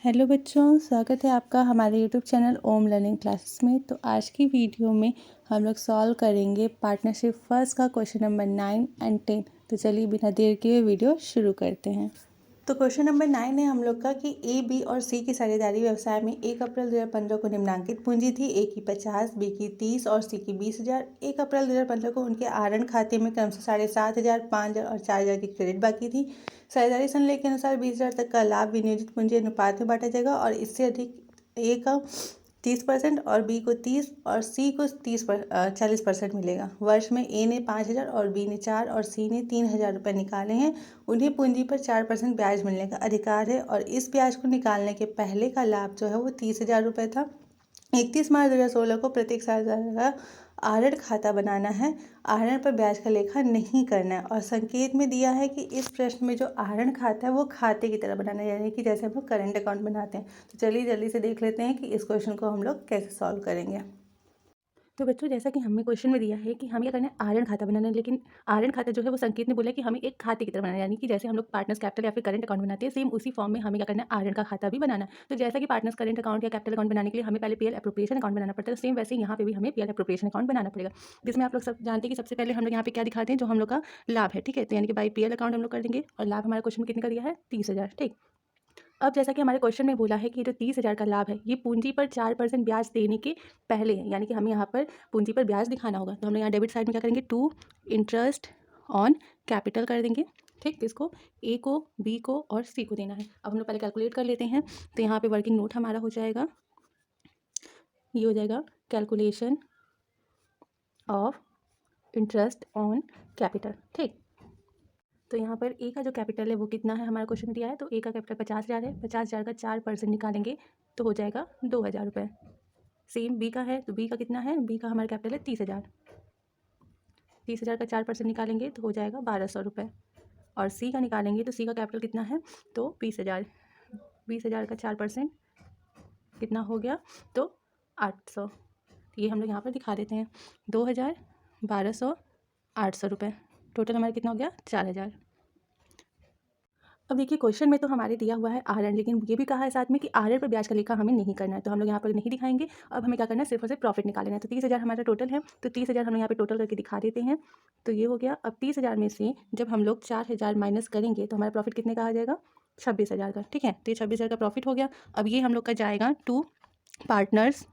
Hello बच्चों, स्वागत है आपका हमारे यूट्यूब चैनल ओम लर्निंग क्लासेस में। तो आज की वीडियो में हम लोग सॉल्व करेंगे पार्टनरशिप फर्स्ट का क्वेश्चन नंबर 9 एंड 10। तो चलिए बिना देर किए वीडियो शुरू करते हैं। तो क्वेश्चन नंबर 9 है हम लोग का कि ए, बी और सी की साझेदारी व्यवसाय में 1 अप्रैल 2015 को निम्नांकित पूंजी थी। ए की 50, बी की 30 और सी की 20,000। 1 अप्रैल 2015 को उनके आहरण खाते में क्रमशः 7,500, 5,000 और 4,000 की क्रेडिट बाकी थी। साझेदारी संलेख के अनुसार 20,000 तक का लाभ विनियोजित पूंजी अनुपात में बांटा जाएगा और इससे अधिक ए का 30% और बी को 30 और सी को 40% मिलेगा। वर्ष में ए ने 5,000 और बी ने 4 और सी ने 3,000 रुपये निकाले हैं। उन्हें पूंजी पर 4% ब्याज मिलने का अधिकार है और इस ब्याज को निकालने के पहले का लाभ जो है वो 30,000 रुपये था। 31 मार्च 2016 को प्रत्येक साझेदार का आहरण खाता बनाना है। आहरण पर ब्याज का लेखा नहीं करना है और संकेत में दिया है कि इस प्रश्न में जो आहरण खाता है वो खाते की तरह बनाना है, यानी कि जैसे हम लोग करेंट अकाउंट बनाते हैं। तो चलिए जल्दी से देख लेते हैं कि इस क्वेश्चन को हम लोग कैसे सॉल्व करेंगे। तो बच्चों, जैसा कि हमें क्वेश्चन में दिया है कि हमें क्या करना है, आहरण खाता बनाना है। लेकिन आहरण खाता जो है वो संकेत ने बोला है कि हमें एक खाते की तरह बनाना है, यानी कि जैसे हम लोग पार्टनर्स कैपिटल या फिर करंट अकाउंट बनाते हैं, सेम उसी फॉर्म में हमें क्या करना है, आहरण का खाता भी बनाना है। तो जैसा कि पार्टनर्स करंट अकाउंट या कैपिटल अकाउंट बनाने के लिए हमें पहले पीएल एप्रोप्रिएशन अकाउंट बनाना पड़ता है, सेम वैसे यहाँ पे भी हमें पीएल एप्रोप्रिएशन अकाउंट बनाना पड़ेगा। जिसमें आप लोग सब जानते हैं कि सबसे पहले हम लोग यहाँ पे क्या दिखाते हैं, जो हम लोग का लाभ है, ठीक है। तो यानी कि बाई पीएल अकाउंट हम लोग कर देंगे और लाभ हमारे क्वेश्चन में कितने का दिया है, 30,000, ठीक। अब जैसा कि हमारे क्वेश्चन में बोला है कि जो 30,000 का लाभ है ये पूंजी पर 4% ब्याज देने के पहले है, यानी कि हमें यहाँ पर पूंजी पर ब्याज दिखाना होगा। तो हम लोग यहाँ डेबिट साइड में क्या करेंगे, टू इंटरेस्ट ऑन कैपिटल कर देंगे, ठीक। किसको, ए को, बी को और सी को देना है। अब हम लोग पहले कैलकुलेट कर लेते हैं। तो यहाँ पे वर्किंग नोट हमारा हो जाएगा, ये हो जाएगा calculation of interest on capital, ठीक। तो यहाँ पर ए का जो कैपिटल है वो कितना है, हमारा क्वेश्चन दिया है। तो ए का कैपिटल 50,000 है। 50,000 का 4% निकालेंगे तो हो जाएगा 2,000 रुपये। सेम बी का है, तो बी का कितना है, बी का हमारा कैपिटल है 30,000। 30,000 का 4% निकालेंगे तो हो जाएगा 1,200 रुपये। और सी का निकालेंगे तो सी का कैपिटल कितना है, तो 20,000। 20,000 का 4% कितना हो गया, तो 800। ये हम लोग यहाँ पर दिखा देते हैं, 2,000, 1,200, 800 रुपये। टोटल हमारा कितना हो गया, 4,000। अब देखिए क्वेश्चन में तो हमारे दिया हुआ है आहरण, लेकिन ये भी कहा है साथ में कि आहरण पर ब्याज का लेखा हमें नहीं करना है, तो हम लोग यहाँ पर नहीं दिखाएंगे। अब हमें क्या करना है, सिर्फ और सिर्फ प्रॉफिट निकालना है। तो 30,000 हमारा टोटल है, तो 30,000 हम यहाँ पे टोटल करके दिखा देते हैं। तो ये हो गया। अब 30,000 में से जब हम लोग 4,000 माइनस करेंगे तो हमारा प्रॉफिट कितने का आ जाएगा, 26,000 का, ठीक है। तो ये 26,000 का प्रॉफिट हो गया। अब ये हम लोग का जाएगा टू पार्टनर्स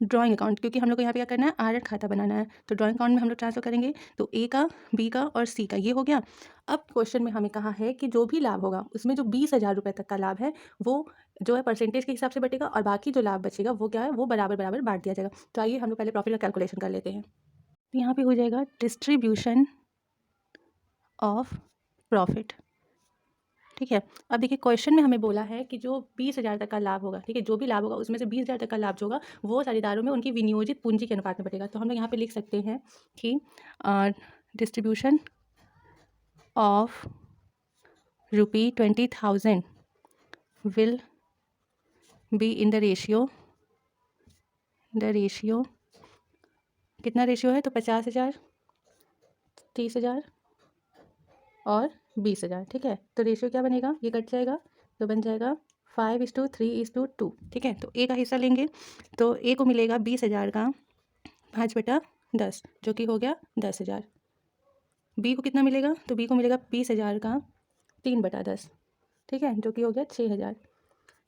ड्राइंग अकाउंट, क्योंकि हम लोग को यहाँ पे क्या करना है, आहरण खाता बनाना है। तो ड्राइंग अकाउंट में हम लोग ट्रांसफर करेंगे। तो ए का, बी का और सी का, ये हो गया। अब क्वेश्चन में हमें कहा है कि जो भी लाभ होगा उसमें जो 20,000 रुपये तक का लाभ है वो जो है परसेंटेज के हिसाब से बटेगा और बाकी जो लाभ बचेगा वो क्या है, वो बराबर बराबर बांट दिया जाएगा। तो आइए हम लोग पहले प्रॉफिट का कैलकुलेशन कर लेते हैं। तो यहाँ पे हो जाएगा डिस्ट्रीब्यूशन ऑफ प्रॉफिट, ठीक है। अब देखिए क्वेश्चन में हमें बोला है कि जो 20,000 तक का लाभ होगा, ठीक है, जो भी लाभ होगा उसमें से 20,000 तक का लाभ जो होगा वो साझेदारों में उनकी विनियोजित पूंजी के अनुपात में बटेगा। तो हम लोग यहाँ पे लिख सकते हैं कि distribution of ₹20,000 will be in the ratio कितना रेशियो है, तो 50,000, 30,000 और 20,000, ठीक है। तो रेशियो क्या बनेगा, ये कट जाएगा तो बन जाएगा 5:3:2, ठीक है। तो ए का हिस्सा लेंगे तो ए को मिलेगा 20,000 का 5/10, जो कि हो गया 10,000। बी को कितना मिलेगा, तो बी को मिलेगा 20,000 का 3/10, ठीक है, जो कि हो गया 6,000।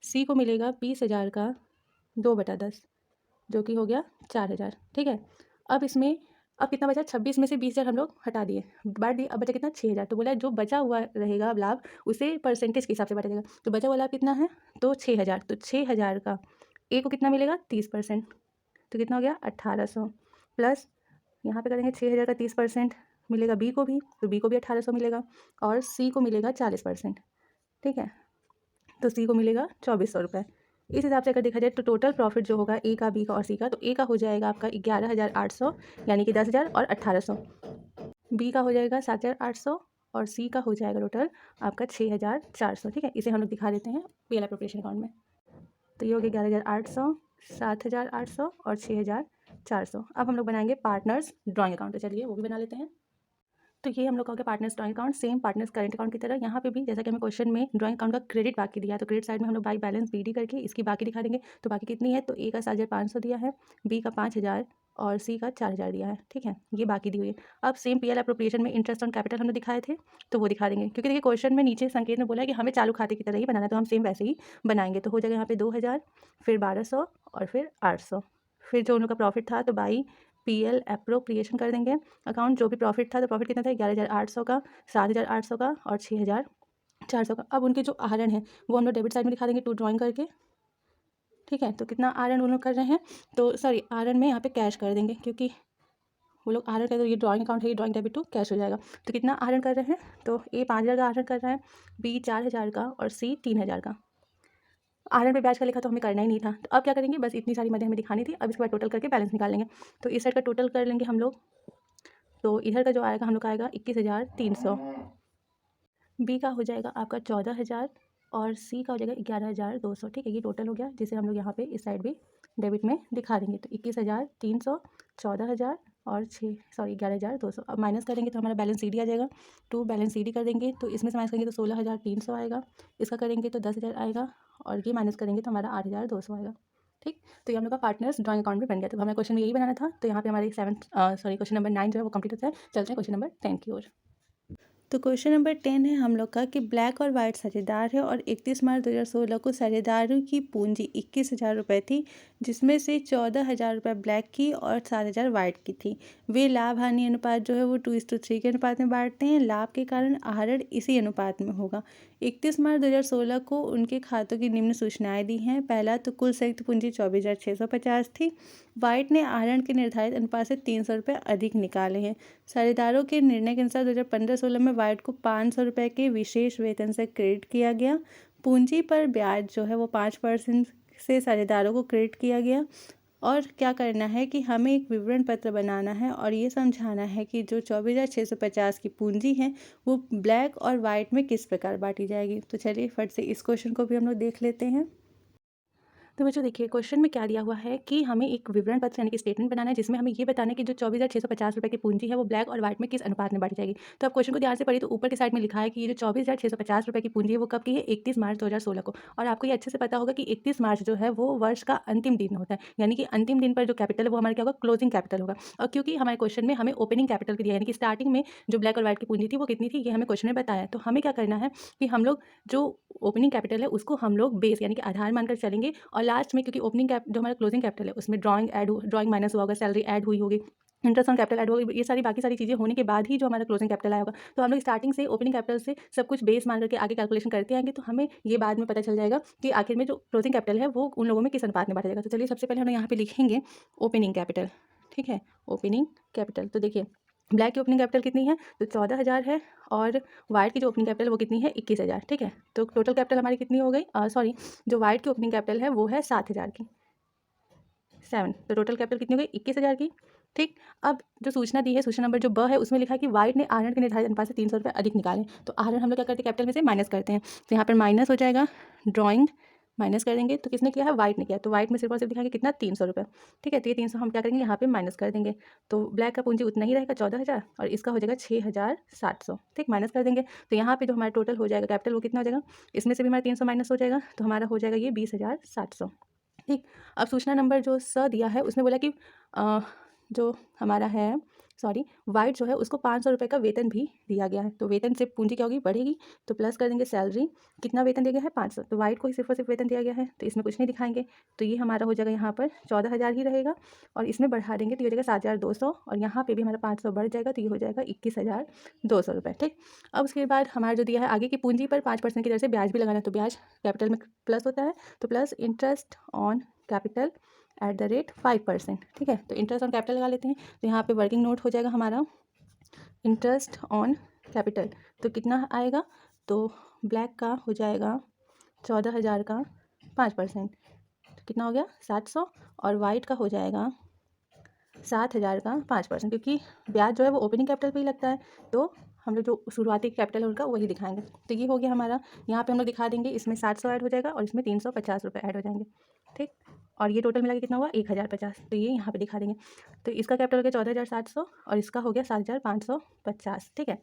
सी को मिलेगा 20,000 का 2/10, जो कि हो गया 4,000, ठीक है। अब इसमें अब कितना बचा, 26 में से 20,000 हम लोग हटा दिए, बांट दिए। अब बचा कितना, 6,000। तो बोला जो बचा हुआ रहेगा लाभ उसे परसेंटेज के हिसाब से बांटा जाएगा। तो बचा हुआ लाभ कितना है, तो 6,000। तो 6,000 का ए को कितना मिलेगा, 30%, तो कितना हो गया 1,800। प्लस यहाँ पे करेंगे 6,000 का 30% मिलेगा बी को भी, तो बी को भी 1,800 मिलेगा और सी को मिलेगा 40%, ठीक है। तो सी को मिलेगा 2,400 रुपये। इस हिसाब से अगर देखा जाए तो टोटल प्रॉफिट जो होगा ए का, बी का और सी का, तो ए का हो जाएगा आपका 11,800, यानी कि 10,000 और 1,800। बी का हो जाएगा 7,800 और सी का हो जाएगा टोटल आपका 6,400, ठीक है। इसे हम लोग दिखा देते हैं पीएल एप्रोप्रिएशन अकाउंट में। तो ये हो गया 11,800, 7,800 और 6,400। अब हम लोग बनाएंगे पार्टनर्स ड्राइंग अकाउंट। तो चलिए वो भी बना लेते हैं। तो ये हम लोग का हो गया partners drawing account, same partners current account की तरह यहाँ पे भी जैसा कि हमें क्वेश्चन में ड्राइंग अकाउंट का क्रेडिट बाकी दिया है, तो क्रेडिट साइड में हम लोग बाई बैलेंस BD करके इसकी बाकी दिखा देंगे। तो बाकी कितनी है, तो ए का 7,500 दिया है, बी का 5,000 और सी का 4,000 दिया है। ठीक है, ये बाकी दी हुई है। अब सेम PL अप्रोप्रिएशन में इंटरेस्ट ऑन कैपिटल हमने दिखाए थे, तो वो दिखा देंगे, क्योंकि देखिए क्वेश्चन में नीचे संकेत में बोला है कि हमें चालू खाते की तरह ही बनाना है, तो हम सेम वैसे ही बनाएंगे। तो हो जाएगा यहाँ पे 2,000, फिर 1,200 और फिर 800। फिर जो उन लोग का प्रॉफिट था तो बाई PL अप्रोप्रिएशन कर देंगे अकाउंट, जो भी प्रॉफिट था, तो प्रॉफिट कितना था, 11,800 का, 7,800 का और 6,400 का। अब उनके जो आहरण है वो हम लोग डेबिट साइड में दिखा देंगे टू ड्राइंग करके। ठीक है, तो कितना आहरण उन लोग कर रहे हैं, तो सॉरी आहरण में यहाँ पे कैश कर देंगे, क्योंकि वो लोग आहरण कर, तो ये ड्राइंग अकाउंट है, ये ड्राइंग डेबिट टू कैश हो जाएगा। तो कितना आहरण कर रहे हैं, तो A 5,000 का आहरण कर रहा है, B 4,000 का और C 3,000 का। आहरण पे ब्याज का लिखा तो हमें करना ही नहीं था, तो अब क्या करेंगे, बस इतनी सारी मदें हमें दिखानी थी। अब इसके बाद टोटल करके बैलेंस निकाल लेंगे। तो इस साइड का टोटल कर लेंगे हम लोग, तो इधर का जो आएगा हम लोग का आएगा 21,300, बी का हो जाएगा आपका 14,000 और सी का हो जाएगा 11,200। ठीक है, ये टोटल हो गया, जिसे हम लोग यहाँ पे इस साइड भी डेबिट में दिखा देंगे। तो 21,300, 14,000 और 11,200। अब माइनस करेंगे तो हमारा बैलेंस CD आ जाएगा। टू बैलेंस CD कर देंगे, तो इसमें से माइनस करेंगे तो 16,300 आएगा, इसका करेंगे तो 10,000 आएगा, और ये माइनस करेंगे तो हमारा 8,200 आएगा। ठीक, तो ये हम लोग का पार्टनर्स ड्राइंग अकाउंट भी बन गया। तो हमें क्वेश्चन यही बनाना था, तो यहाँ पे हमारे क्वेश्चन नंबर 9 जो है वो कंप्लीट होता है। चलते हैं क्वेश्चन नंबर 10 की ओर। तो क्वेश्चन नंबर 10 है हम लोग का कि ब्लैक और वाइट साझेदार है और 31 मार्च 2016 को साझेदारों की पूंजी 21,000 रुपये थी, जिसमें से 14,000 रुपये ब्लैक की और 7,000 वाइट की थी। वे लाभ हानि अनुपात जो है वो 2:3 के अनुपात में बांटते हैं। लाभ के कारण आहरण इसी अनुपात में होगा। 31 मार्च 2016 को उनके खातों की निम्न सूचनाएं दी हैं। पहला, तो कुल संयुक्त पूंजी 24,650 थी। वाइट ने आहरण के निर्धारित अनुपात से 300 रुपये अधिक निकाले हैं। साझेदारों के निर्णय के अनुसार 2015-16 में वाइट को 500 रुपये के विशेष वेतन से क्रेडिट किया गया। पूंजी पर ब्याज जो है वो 5% से साझेदारों को क्रेडिट किया गया। और क्या करना है कि हमें एक विवरण पत्र बनाना है और ये समझाना है कि जो 24,650 की पूंजी है वो ब्लैक और वाइट में किस प्रकार बांटी जाएगी। तो चलिए फट से इस क्वेश्चन को भी हम लोग देख लेते हैं। तो बच्चों देखिए क्वेश्चन में क्या दिया हुआ है कि हमें एक विवरण पत्र यानी कि स्टेटमेंट बनाना है, जिसमें हमें ये बताना है कि जो 24,650 रुपये की पूंजी है वो ब्लैक और व्हाइट में किस अनुपात में बांटी जाएगी। तो आप क्वेश्चन को ध्यान से पढ़िए, तो ऊपर की साइड में लिखा है कि ये जो 24,650 रुपये की पूंजी है वो कब की है, 31 मार्च 2016 को। और आपको ये अच्छे से पता होगा कि 31 मार्च जो है वो वर्ष का अंतिम दिन होता है, यानी कि अंतिम दिन पर जो कैपिटल है वो हमारा क्या होगा, क्लोजिंग कैपिटल होगा। और क्योंकि हमारे क्वेश्चन में हमें ओपनिंग कैपिटल की दिया है, यानी कि स्टार्टिंग में जो ब्लैक और व्हाइट की पूंजी थी वो कितनी थी, ये हमें क्वेश्चन में बताया। तो हमें क्या करना है कि हम लोग जो ओपनिंग कैपिटल है उसको हम लोग बेस यानी कि आधार मानकर चलेंगे, और लास्ट में क्योंकि ओपनिंग जो हमारा क्लोजिंग कैपिटल है उसमें ड्राइंग माइनस हुआ होगा, सैलरी ऐड हुई होगी, इंटरेस्ट ऑन कैपिटल ऐड होगी, ये सारी बाकी सारी चीज़ें होने के बाद ही जो हमारा क्लोजिंग कैपिटल आया होगा। तो हम लोग स्टार्टिंग से ओपनिंग कैपिटल से सब कुछ बेस मान करके आगे कैलकुलेशन करते आएंगे, तो हमें ये बाद में पता चल जाएगा कि आखिर में जो क्लोजिंग कैपिटल है वो उन लोगों में किस अनुपात में बांटा जाएगा। तो चलिए सबसे पहले हम यहाँ पे लिखेंगे ओपनिंग कैपिटल। ठीक है, ओपनिंग कैपिटल। तो देखिए ब्लैक की ओपनिंग कैपिटल कितनी है, तो 14,000 है, और वाइट की जो ओपनिंग कैपिटल वो कितनी है, 21,000। ठीक है, तो टोटल कैपिटल हमारी कितनी हो गई, सॉरी जो वाइट की ओपनिंग कैपिटल है वो है 7,000 की, 7। तो टोटल कैपिटल कितनी हो गई, 21,000 की। ठीक, अब जो सूचना दी है, सूचना नंबर जो ब है, उसमें लिखा है कि वाइट ने आहरण के निर्धारित अनुपात से 300 रुपये अधिक निकाले। तो आहरण हम लोग क्या करते हैं, कैपिटल में से माइनस करते हैं। तो यहाँ पर माइनस हो जाएगा, ड्राइंग माइनस कर देंगे, तो किसने किया है, वाइट ने किया। तो वाइट में सिर्फ और सिर्फ दिखाएंगे कितना, 300 रुपये। ठीक है, तो ये 300 हम क्या करेंगे, यहाँ पे माइनस कर देंगे। तो ब्लैक का पूंजी उतना ही रहेगा 14,000, और इसका हो जाएगा 6,700। ठीक, माइनस कर देंगे, तो यहाँ पे जो हमारा टोटल हो जाएगा कैपिटल वो कितना हो जाएगा, इसमें से भी हमारा 300 माइनस हो जाएगा, तो हमारा हो जाएगा ये 20,700। ठीक, अब सूचना नंबर जो स दिया है उसमें बोला कि जो हमारा है वाइट जो है उसको 500 रुपये का वेतन भी दिया गया है। तो वेतन से पूंजी क्या होगी, बढ़ेगी। तो प्लस कर देंगे सैलरी, कितना वेतन दिया गया है, 500। तो वाइट को ही सिर्फ और सिर्फ वेतन दिया गया है, तो इसमें कुछ नहीं दिखाएंगे। तो ये हमारा हो जाएगा यहाँ पर 14,000 ही रहेगा, और इसमें बढ़ा देंगे तो ये हो जाएगा 7,200, और यहाँ पे भी हमारा 500 बढ़ जाएगा, तो ये हो जाएगा 21,200 रुपये। ठीक, अब उसके बाद हमारा जो दिया है आगे की पूंजी पर 5% की दर से ब्याज भी लगाना है। तो ब्याज कैपिटल में प्लस होता है, तो प्लस इंटरेस्ट ऑन कैपिटल @5%। ठीक है, तो इंटरेस्ट ऑन कैपिटल लगा लेते हैं। तो यहाँ पे वर्किंग नोट हो जाएगा हमारा इंटरेस्ट ऑन कैपिटल, तो कितना आएगा, तो ब्लैक का हो जाएगा 14,000 का 5%, तो कितना हो गया 700, और वाइट का हो जाएगा 7,000 का 5%, क्योंकि ब्याज जो है वो ओपनिंग कैपिटल पे ही लगता है, तो हम लोग जो शुरुआती कैपिटल है उनका वही दिखाएंगे। तो ये हो गया हमारा, यहाँ पे हम लोग दिखा देंगे इसमें 700 ऐड हो जाएगा और इसमें 350 रुपये ऐड हो जाएंगे, ठीक। और ये टोटल मिला के कितना हुआ 1050, तो ये यहाँ पे दिखा देंगे। तो इसका कैपिटल हो गया 14,700 और इसका हो गया 7,550, ठीक है।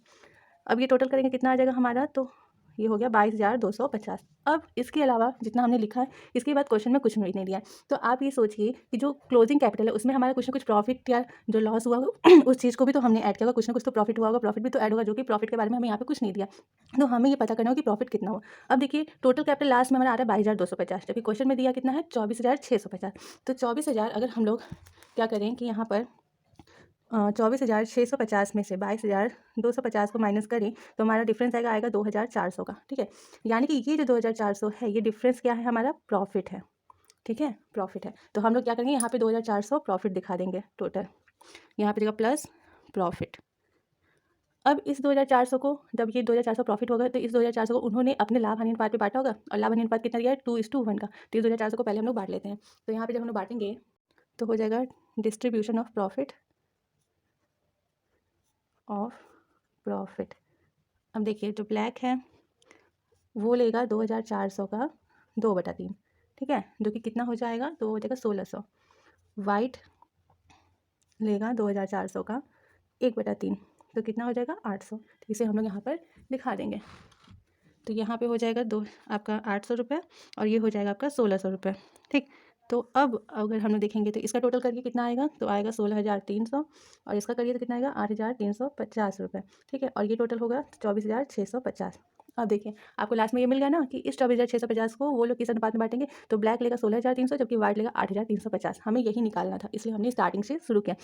अब ये टोटल करेंगे कितना आ जाएगा हमारा, तो ये हो गया 22,250। अब इसके अलावा जितना हमने लिखा है इसके बाद क्वेश्चन में कुछ नहीं दिया है। तो आप ये सोचिए कि जो क्लोजिंग कैपिटल है उसमें हमारा कुछ ना कुछ प्रॉफिट या जो लॉस हुआ उस चीज़ को भी तो हमने ऐड किया होगा, कुछ ना कुछ तो प्रॉफिट हुआ होगा, प्रॉफिट भी तो ऐड होगा, जो कि प्रॉफिट के बारे में हमें यहाँ पे कुछ नहीं दिया। तो हमें ये पता करना होगा कि प्रॉफिट कितना हुआ। अब देखिए टोटल कैपिटल लास्ट में हमारा आ रहा है 22,250, जबकि क्वेश्चन में दिया कितना है 24,650। तो 24,000 अगर हम लोग क्या करें कि यहाँ पर 24,650 में से 22,250 को माइनस करें तो हमारा डिफरेंस आएगा 2,400 का, ठीक है। यानी कि ये जो 2,400 है ये डिफरेंस क्या है, हमारा प्रॉफिट है, ठीक है, प्रॉफिट है। तो हम लोग क्या करेंगे यहाँ पे 2,400 प्रॉफिट दिखा देंगे टोटल, यहाँ पे देगा प्लस प्रॉफिट। अब इस 2,400 को, जब ये 2,400 प्रॉफिट होगा तो इस 2,400 को उन्होंने अपने लाभ हानि अनुपात पे बांटा होगा, और लाभ हानि अनुपात कितना दिया है 2:1 का। तो इस 2,400 को पहले हम लोग बांट लेते हैं। तो यहाँ पे जब हम लोग बांटेंगे तो हो जाएगा डिस्ट्रीब्यूशन ऑफ प्रॉफिट अब देखिए जो ब्लैक है वो लेगा 2,400 का 2/3, ठीक है, जो कि कितना हो जाएगा, तो हो जाएगा 1,600। वाइट लेगा 2,400 का 1/3, तो कितना हो जाएगा 800। तो इसे हम लोग यहाँ पर दिखा देंगे। तो यहाँ पे हो जाएगा आपका 800 रुपये और ये हो जाएगा आपका 1,600 रुपये, ठीक। तो अब अगर हम लोग देखेंगे तो इसका टोटल करके कितना आएगा, तो आएगा 16,300 और इसका करिए तो कितना आएगा 8,350 रुपये, ठीक है। और ये टोटल होगा 24,650। अब देखिए आपको लास्ट में ये मिल गया ना कि इस 24,650 को वो लोग किस अनुपात में बांटेंगे, तो ब्लैक लेगा 16,300 जबकि वाइट लेगा 8,350। हमें यही निकालना था, इसलिए हमने स्टार्टिंग से शुरू किया।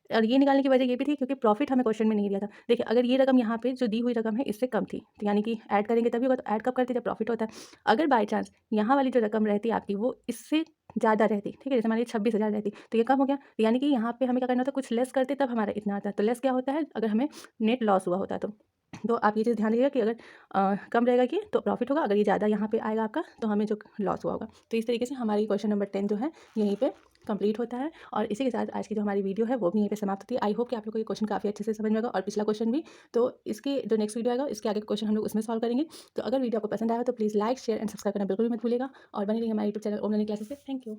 और ये निकालने की वजह ये भी थी क्योंकि प्रॉफिट हमें क्वेश्चन में नहीं दिया था। देखिए अगर ये रकम यहाँ पे जो दी हुई रकम है इससे कम थी, तो यानी कि ऐड करेंगे तभी होगा। तो ऐड कब करते जब प्रॉफिट होता है। अगर बाई चांस यहाँ वाली जो रकम रहती आपकी वो इससे ज़्यादा रहती, ठीक है, जैसे हमारी 26,000 रहती, तो ये कम हो गया। तो यानी कि यहाँ पे हमें क्या करना होता है, कुछ लेस करते तब हमारा इतना आता है। तो लेस क्या होता है, अगर हमें नेट लॉस हुआ होता है तो आप ये चीज़ ध्यान रखिएगा कि अगर कम रहेगा कि तो प्रॉफिट होगा, अगर ये ज़्यादा यहाँ पे आएगा आपका तो हमें जो लॉस हुआ होगा। तो इस तरीके से हमारी क्वेश्चन नंबर 10 जो है यहीं पे कंप्लीट होता है। और इसी के साथ आज की जो हमारी वीडियो है वो भी यहीं पे समाप्त होती है। आई होप कि आप लोग को ये क्वेश्चन काफ़ी अच्छे से समझ में आएगा और पिछला क्वेश्चन भी। तो इसकी जो नेक्स्ट वीडियो आएगा इसके आगे क्वेश्चन हम लोग उसमें सॉल्व करेंगे। तो अगर वीडियो आपको पसंद आया तो please like share and subscribe करना बिल्कुल भी मत भूलिएगा और बने रहिए हमारे यूट्यूब चैनल ओम लर्निंग क्लासेस से। Thank you.